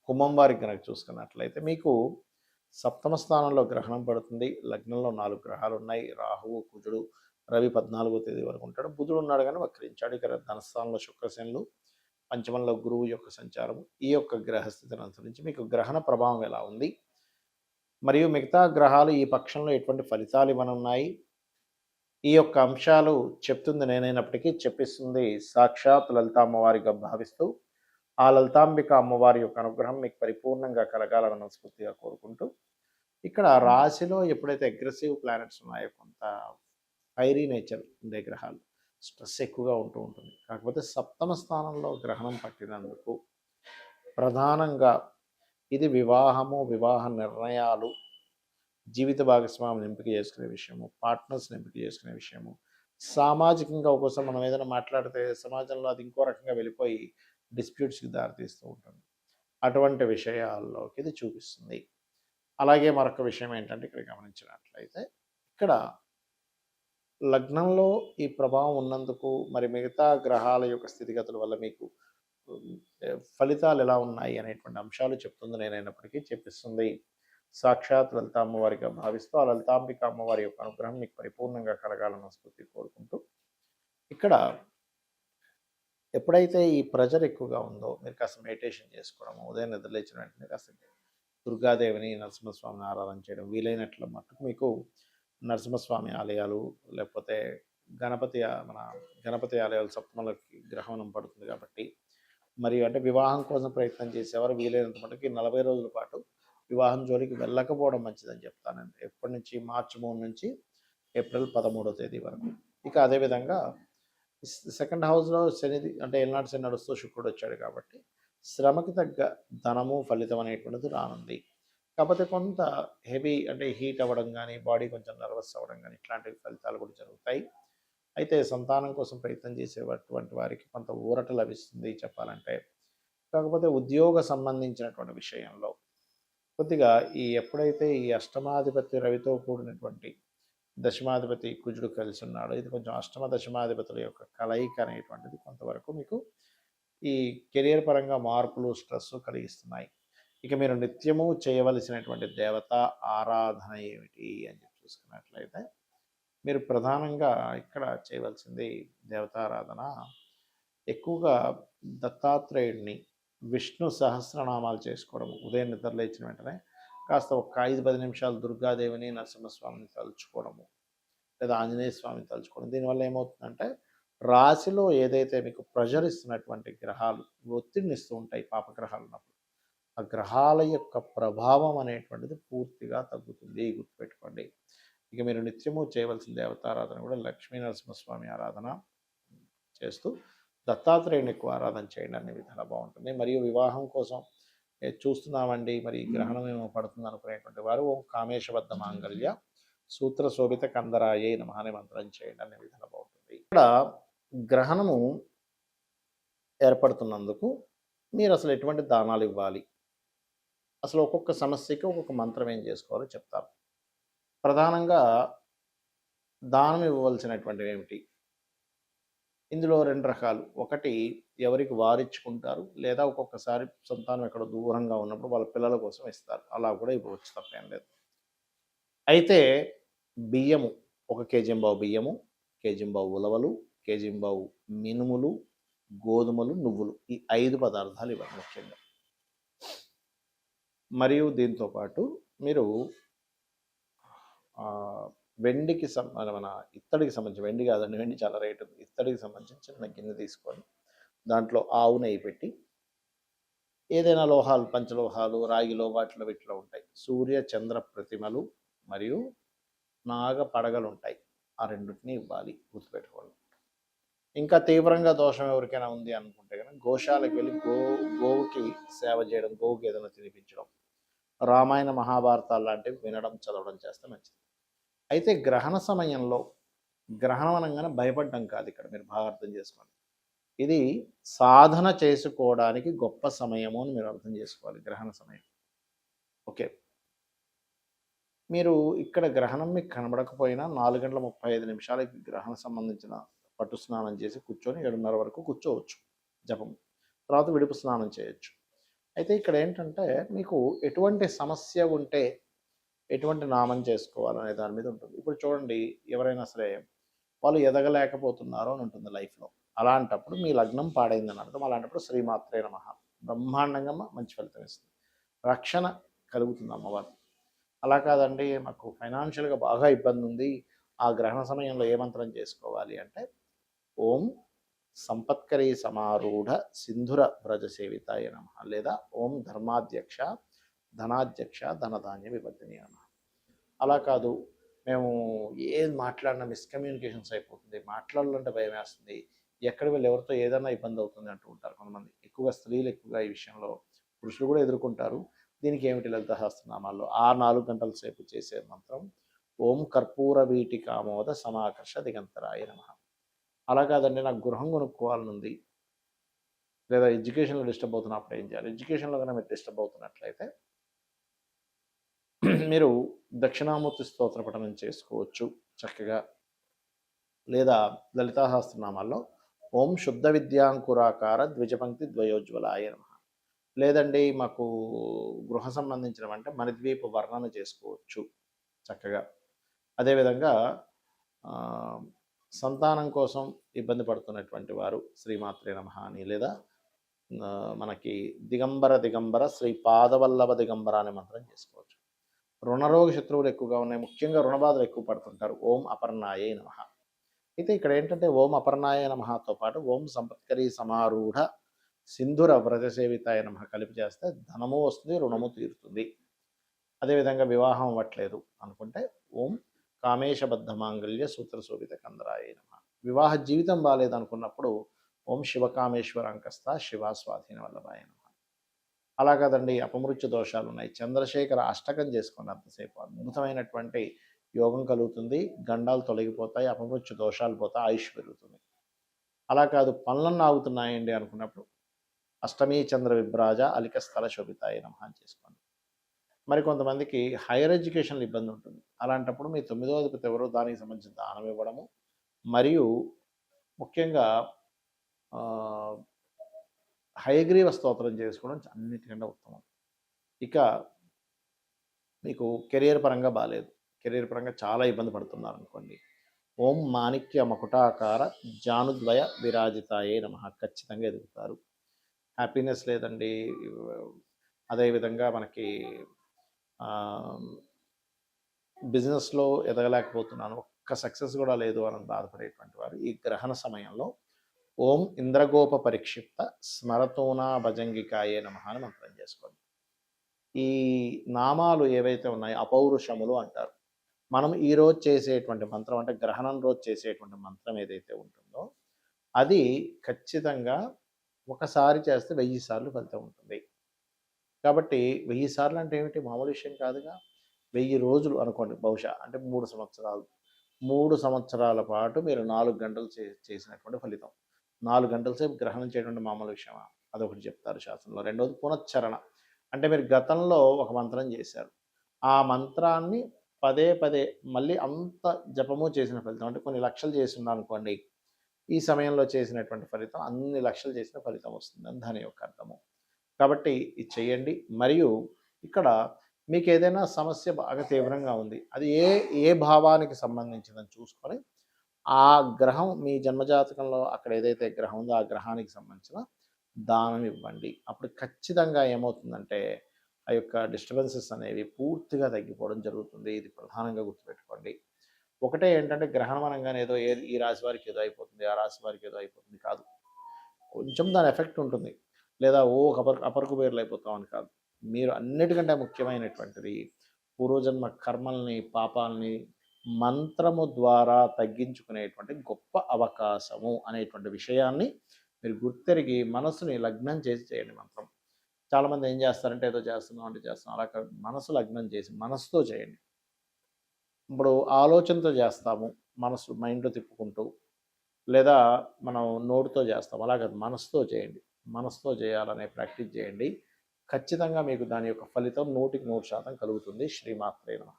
కుంభం వారికి కనుక చూసుకున్నట్లయితే మీకు సప్తమ స్థానంలో గ్రహణం పడుతుంది. లగ్నంలో 4 గ్రహాలు ఉన్నాయి. రాహువు, కుజుడు, రవి 14వ తేదీ వరకు ఉంటాడు. బుధుడు ఉన్నాడు కానీ వక్రించాడు. ఇక్కడ ధనస్థానంలో శుక్రశనులు, పంచమంలో గురువు యొక్క సంచారం, ఈ యొక్క గ్రహస్థితిని అనుసరించి మీకు గ్రహణ ప్రభావం ఎలా ఉంది, మరియు మిగతా గ్రహాలు ఈ పక్షంలో ఎటువంటి ఫలితాలు ఇవ్వనున్నాయి, ఈ యొక్క అంశాలు చెప్తుంది నేనైనప్పటికీ చెప్పిస్తుంది సాక్షాత్ లలిత అమ్మవారిగా భావిస్తూ, ఆ లలితాంబిక అమ్మవారి యొక్క అనుగ్రహం మీకు పరిపూర్ణంగా కలగాలని మనస్ఫూర్తిగా కోరుకుంటూ, ఇక్కడ రాశిలో ఎప్పుడైతే అగ్రెసివ్ ప్లానెట్స్ ఉన్నాయో, కొంత ఫైరీ నేచర్ ఉండే గ్రహాలు, స్ట్రెస్ ఎక్కువగా ఉంటూ ఉంటుంది. కాకపోతే సప్తమ స్థానంలో గ్రహణం పట్టినందుకు ప్రధానంగా ఇది వివాహము, వివాహ నిర్ణయాలు, జీవిత భాగస్వామిని ఎంపిక చేసుకునే విషయము, పార్ట్నర్స్ని ఎంపిక చేసుకునే విషయము, సామాజికంగా ఒక్కోసారి మనం ఏదైనా మాట్లాడితే సమాజంలో అది ఇంకో రకంగా వెళ్ళిపోయి డిస్ప్యూట్స్కి దారితీస్తూ ఉంటుంది. అటువంటి విషయాల్లోకి ఇది చూపిస్తుంది. అలాగే మరొక విషయం ఏంటంటే, ఇక్కడ గమనించినట్లయితే ఇక్కడ లగ్నంలో ఈ ప్రభావం ఉన్నందుకు మరి మిగతా గ్రహాల యొక్క స్థితిగతుల వల్ల మీకు ఫలితాలు ఎలా ఉన్నాయి అనేటువంటి అంశాలు చెప్తుంది నేనైనప్పటికీ చెప్పిస్తుంది సాక్షాత్ లలిత అమ్మవారిగా భావిస్తూ, ఆ లలితాంబిక అమ్మవారి యొక్క అనుగ్రహం మీకు పరిపూర్ణంగా కలగాలని మనస్ఫూర్తి కోరుకుంటూ, ఇక్కడ ఎప్పుడైతే ఈ ప్రెజర్ ఎక్కువగా ఉందో మీరు కాస్త మెడిటేషన్ చేసుకోవడము, ఉదయం నిద్రలేచిన వెంటనే కాస్త దుర్గాదేవిని, నరసింహస్వామిని ఆరాధన చేయడం, వీలైనట్ల మట్టుకు మీకు నరసింహస్వామి ఆలయాలు, లేకపోతే మన గణపతి ఆలయాలు సప్తమలకి గ్రహణం పడుతుంది కాబట్టి, మరియు అంటే వివాహం కోసం ప్రయత్నం చేసేవారు వీలైనంత మటుకు 40 రోజుల పాటు వివాహం జోలికి వెళ్ళకపోవడం మంచిదని చెప్తాను నేను. ఎప్పటి నుంచి మార్చి 3 నుంచి ఏప్రిల్ 13వ తేదీ వరకు. ఇక అదేవిధంగా సెకండ్ హౌస్లో శని, అంటే ఏలినాటి శని నడుస్తూ శుక్రుడు వచ్చాడు కాబట్టి శ్రమకి తగ్గ ధనము ఫలితం అనేటువంటిది రానుంది. కాకపోతే కొంత హెవీ, అంటే హీట్ అవ్వడం కానీ, బాడీ కొంచెం నర్వస్ అవ్వడం కానీ, ఇట్లాంటి ఫలితాలు కూడా జరుగుతాయి. అయితే సంతానం కోసం ప్రయత్నం చేసేటువంటి వారికి కొంత ఊరట లభిస్తుంది చెప్పాలంటే. కాకపోతే ఉద్యోగ సంబంధించినటువంటి విషయంలో కొద్దిగా ఎప్పుడైతే ఈ అష్టమాధిపతి రవితో కూడినటువంటి దశమాధిపతి కుజుడు కలిసి ఉన్నాడో, ఇది కొంచెం అష్టమ దశమాధిపతుల యొక్క కలయిక అనేటువంటిది కొంతవరకు మీకు ఈ కెరియర్ పరంగా మార్పులు, స్ట్రెస్ కలిగిస్తున్నాయి. ఇక మీరు నిత్యము చేయవలసినటువంటి దేవత ఆరాధన ఏమిటి అని చెప్పి చూసుకున్నట్లయితే, మీరు ప్రధానంగా ఇక్కడ చేయవలసింది దేవతారాధన ఎక్కువగా దత్తాత్రేయుడిని, విష్ణు సహస్రనామాలు చేసుకోవడం, ఉదయం నిద్ర లేచిన వెంటనే కాస్త ఒక 5-10 నిమిషాలు దుర్గాదేవిని, నరసింహస్వామిని తలుచుకోవడము, లేదా ఆంజనేయ స్వామిని తలుచుకోవడం. దీనివల్ల ఏమవుతుందంటే, రాశిలో ఏదైతే మీకు ప్రెషర్ ఇస్తున్నటువంటి గ్రహాలు ఒత్తిడిని ఇస్తూ ఉంటాయి, పాపగ్రహాలు ఉన్నప్పుడు, ఆ గ్రహాల యొక్క ప్రభావం అనేటువంటిది పూర్తిగా తగ్గుతుంది, గుర్తుపెట్టుకోండి. ఇక మీరు నిత్యము చేయవలసిన దేవతారాధన కూడా లక్ష్మీ నరసింహస్వామి ఆరాధన చేస్తూ దత్తాత్రేయుని ఎక్కువ ఆరాధన చేయండి, అన్ని విధాలా బాగుంటుంది. మరియు వివాహం కోసం చూస్తున్నామండి, మరి గ్రహణం ఏమో పడుతుంది అనుకునేటువంటి వారు ఓం కామేశబద్ధ మాంగళ్య సూత్ర శోభిత కందరాయే నమః అనే మంత్రం చేయండి, అన్ని విధాలా బాగుంటుంది. ఇక్కడ గ్రహణము ఏర్పడుతున్నందుకు మీరు అసలు ఎటువంటి దానాలు ఇవ్వాలి, అసలు ఒక్కొక్క సమస్యకి ఒక్కొక్క మంత్రం ఏం చేసుకోవాలో చెప్తారు. ప్రధానంగా దానం ఇవ్వవలసినటువంటివి ఏమిటి, ఇందులో 2 రకాలు. ఒకటి ఎవరికి వారిచ్చుకుంటారు, లేదా ఒక్కొక్కసారి సంతానం ఎక్కడో దూరంగా ఉన్నప్పుడు వాళ్ళ పిల్లల కోసం ఇస్తారు, అలా కూడా ఇవ్వచ్చు, తప్పేం లేదు. అయితే బియ్యము, 1 కేజీంబావు బియ్యము, కేజీంబావు ఉలవలు, కేజీంబావు మినుములు, గోధుమలు, నువ్వులు, ఈ 5 పదార్థాలు ఇవ్వాలి ముఖ్యంగా. మరియు దీంతోపాటు మీరు వెండికి మన ఇత్తడికి సంబంధించి, వెండి కాదండి, వెండి చాలా రేటు, ఇత్తడికి సంబంధించి చిన్న గిన్నె తీసుకొని దాంట్లో ఆవు నెయ్యి పెట్టి, ఏదైనా లోహాలు, పంచలోహాలు, రాగిలో, వాటిలో వీటిలో ఉంటాయి, సూర్య చంద్ర ప్రతిమలు మరియు నాగ పడగలు ఉంటాయి, ఆ రెండింటిని ఇవ్వాలి, గుర్తుపెట్టుకోండి. ఇంకా తీవ్రంగా దోషం ఎవరికైనా ఉంది అనుకుంటే కనుక గోశాలకు వెళ్ళి గోవుకి సేవ చేయడం, గోవుకి ఏదైనా తినిపించడం, రామాయణ మహాభారతాలు లాంటివి వినడం, చదవడం చేస్తే మంచిది. అయితే గ్రహణ సమయంలో, గ్రహణం అనగానే భయపడడం కాదు, ఇక్కడ మీరు బాగా అర్థం చేసుకోండి, ఇది సాధన చేసుకోవడానికి గొప్ప సమయము అని మీరు అర్థం చేసుకోవాలి, గ్రహణ సమయం. ఓకే, మీరు ఇక్కడ గ్రహణం మీకు కనబడకపోయినా 4:35 గ్రహణ సంబంధించిన పట్టు స్నానం చేసి కూర్చొని 7:30 వరకు కూర్చోవచ్చు జపం, తర్వాత విడుపు స్నానం చేయొచ్చు. అయితే ఇక్కడ ఏంటంటే మీకు ఎటువంటి సమస్య ఉంటే ఎటువంటి నామం చేసుకోవాలనే దాని మీద ఉంటుంది. ఇప్పుడు చూడండి, ఎవరైనా సరే వాళ్ళు ఎదగలేకపోతున్నారు అని ఉంటుంది లైఫ్‌లో. అలాంటప్పుడు మీ లగ్నం పాడైందని అర్థం. అలాంటప్పుడు శ్రీమాత్రే నమః బ్రహ్మాండంగా మంచి ఫలితం ఇస్తుంది. రక్షణ కలుగుతుంది అమ్మవారు. అలా కాదండి, మాకు ఫైనాన్షియల్‌గా బాగా ఇబ్బంది ఉంది, ఆ గ్రహణ సమయంలో ఏ మంత్రం చేసుకోవాలి అంటే, ఓం సంపత్కరీ సమారూఢ సింధుర వ్రజ సేవితాయ నమః లేదా ఓం ధర్మాధ్యక్ష ధనాధ్యక్ష ధనధాన్య వివర్ధిని నమః. అలా కాదు, మేము ఏది మాట్లాడినా మిస్కమ్యూనికేషన్స్ అయిపోతుంది, మాట్లాడాలంటే భయం వేస్తుంది, ఎక్కడ వెళ్ళి ఎవరితో ఏదైనా ఇబ్బంది అవుతుంది అంటూ ఉంటారు కొంతమంది. ఎక్కువగా స్త్రీలు ఎక్కువగా ఈ విషయంలో, పురుషులు కూడా ఎదుర్కొంటారు. దీనికి ఏమిటి లలిత సహస్రనామాల్లో ఆ 4 గంటల సేపు చేసే మంత్రం ఓం కర్పూర వీటికామోద సమాకర్ష దిగంతరాయ నమః. అలా కాదండి, నాకు గృహం కొనుక్కోవాలని ఉంది, లేదా ఎడ్యుకేషన్లో డిస్టర్బ్ అవుతున్నప్పుడు ఏం చేయాలి? ఎడ్యుకేషన్లో కన్నా మీరు డిస్టర్బ్ అవుతున్నట్లయితే మీరు దక్షిణామూర్తి స్తోత్ర పఠనం చేసుకోవచ్చు చక్కగా. లేదా లలితా సహస్రనామాల్లో ఓం శుద్ధ విద్యాంకురాకార ద్విజపంక్తి ద్వయోజ్వలాయ నమః. లేదండి, మాకు గృహ సంబంధించినవంటే మణిద్వీప వర్ణన చేసుకోవచ్చు చక్కగా. అదేవిధంగా సంతానం కోసం ఇబ్బంది పడుతున్నటువంటి వారు శ్రీమాత్రే నమః అని, లేదా మనకి దిగంబర దిగంబర శ్రీ పాదవల్లభ దిగంబర అనే మంత్రం చేసుకోవచ్చు. రుణరోగ శత్రువులు ఎక్కువగా ఉన్నాయి, ముఖ్యంగా రుణబాధలు ఎక్కువ పడుతుంటారు, ఓం అపర్ణాయే నమః. అయితే ఇక్కడ ఏంటంటే ఓం అపర్ణాయ నమఃతో పాటు ఓం సంపత్కరీ సమారూఢ సింధుర వ్రజ సేవితాయ నమః కలిపి చేస్తే ధనము వస్తుంది, రుణము తీరుతుంది. అదేవిధంగా వివాహం అవ్వట్లేదు అనుకుంటే ఓం కామేశబద్ధ మాంగళ్య సూత్ర శోభిత కందరాయ నమః. వివాహ జీవితం బాగాలేదనుకున్నప్పుడు ఓం శివకామేశ్వర అంకస్త శివ స్వాధీన వల్లభాయ నమః. అలా కాదండి, అపమృత్యు దోషాలు ఉన్నాయి, చంద్రశేఖర అష్టకం చేసుకుని అంతసేపు అద్భుతమైనటువంటి యోగం కలుగుతుంది, గండాలు తొలగిపోతాయి, అపమృత్యు దోషాలు పోతాయి, ఆయుష్ పెరుగుతుంది. అలా కాదు, పనులన్నీ ఆగుతున్నాయండి అనుకున్నప్పుడు అష్టమీ చంద్ర విభ్రాజ అలిక స్థల శోభితాయ నమః అని చేసుకోండి. మరి కొంతమందికి హైయర్ ఎడ్యుకేషన్లో ఇబ్బంది ఉంటుంది. అలాంటప్పుడు మీ 9వ అధిపతి ఎవరో దానికి సంబంధించిన దానం ఇవ్వడము, మరియు ముఖ్యంగా హయగ్రీవ స్తోత్రం చేసుకోవడం అన్నిటికంటే ఉత్తమం. ఇక మీకు కెరియర్ పరంగా బాగాలేదు, కెరీర్ పరంగా చాలా ఇబ్బంది పడుతున్నారు అనుకోండి, ఓం మాణిక్య మకుటాకార జానుద్వయ విరాజితాయే నమః ఖచ్చితంగా ఎదుగుతారు. హ్యాపీనెస్ లేదండి, అదేవిధంగా మనకి బిజినెస్లో ఎదగలేకపోతున్నాను, ఒక్క సక్సెస్ కూడా లేదు అని బాధపడేటువంటి వారు ఈ గ్రహణ సమయంలో ఓం ఇంద్రగోప పరిక్షిప్త స్మరతోనా భజంగికాయే నమః అని మంత్రం చేసుకోండి. ఈ నామాలు ఏవైతే ఉన్నాయో అపౌరుషములు అంటారు. మనం ఈరోజు చేసేటువంటి మంత్రం అంటే గ్రహణం రోజు చేసేటువంటి మంత్రం ఏదైతే ఉంటుందో అది ఖచ్చితంగా ఒకసారి చేస్తే 1000 సార్లు ఫలితం ఉంటుంది. కాబట్టి 1000 సార్లు అంటే ఏమిటి, మామూలు విషయం కాదుగా. 1000 రోజులు అనుకోండి, బహుశా అంటే 3 సంవత్సరాలు. 3 సంవత్సరాల పాటు మీరు 4 గంటలు చేసినటువంటి ఫలితం. 4 గంటల సేపు గ్రహణం చేయడం మామూలు విషయమా? అదొకటి చెప్తారు శాస్త్రంలో. రెండోది పునశ్చరణ, అంటే మీరు గతంలో ఒక మంత్రం చేశారు, ఆ మంత్రాన్ని పదే పదే మళ్ళీ అంత జపము చేసిన ఫలితం, అంటే కొన్ని లక్షలు చేస్తున్నా అనుకోండి, ఈ సమయంలో చేసినటువంటి ఫలితం అన్ని లక్షలు చేసిన ఫలితం వస్తుందని దాని యొక్క అర్థము. కాబట్టి ఇది చేయండి. మరియు ఇక్కడ మీకు ఏదైనా సమస్య బాగా తీవ్రంగా ఉంది, అది ఏ ఏ భావానికి సంబంధించిందని చూసుకొని ఆ గ్రహం మీ జన్మజాతకంలో అక్కడ ఏదైతే గ్రహం ఉందో ఆ గ్రహానికి సంబంధించిన దానం ఇవ్వండి. అప్పుడు ఖచ్చితంగా ఏమవుతుందంటే ఆ యొక్క డిస్టర్బెన్సెస్ అనేవి పూర్తిగా తగ్గిపోవడం జరుగుతుంది. ఇది ప్రధానంగా గుర్తుపెట్టుకోండి. ఒకటే ఏంటంటే గ్రహణం అనగానే ఏదో ఈ రాశి వారికి ఏదో అయిపోతుంది, ఆ రాశి వారికి ఏదో అయిపోతుంది కాదు. కొంచెం దాని ఎఫెక్ట్ ఉంటుంది, లేదా అపరకు అయిపోతామని కాదు. మీరు అన్నిటికంటే ముఖ్యమైనటువంటిది పూర్వజన్మ కర్మల్ని పాపాలని మంత్రము ద్వారా తగ్గించుకునేటువంటి గొప్ప అవకాశము అనేటువంటి విషయాన్ని మీరు గుర్తెరిగి మనసుని లగ్నం చేసి చేయండి మంత్రం. చాలామంది ఏం చేస్తారంటే ఏదో చేస్తున్నాం అంటే చేస్తున్నాం, అలా కాదు, మనసు లగ్నం చేసి మనసుతో చేయండి. ఇప్పుడు ఆలోచనతో చేస్తాము, మనసు మైండ్లో తిప్పుకుంటూ, లేదా మనం నోటితో చేస్తాం, అలా కాదు, మనసుతో చేయండి. మనసుతో చేయాలనే ప్రాక్టీస్ చేయండి. ఖచ్చితంగా మీకు దాని యొక్క ఫలితం 100% కలుగుతుంది. శ్రీమాత్రే నమః.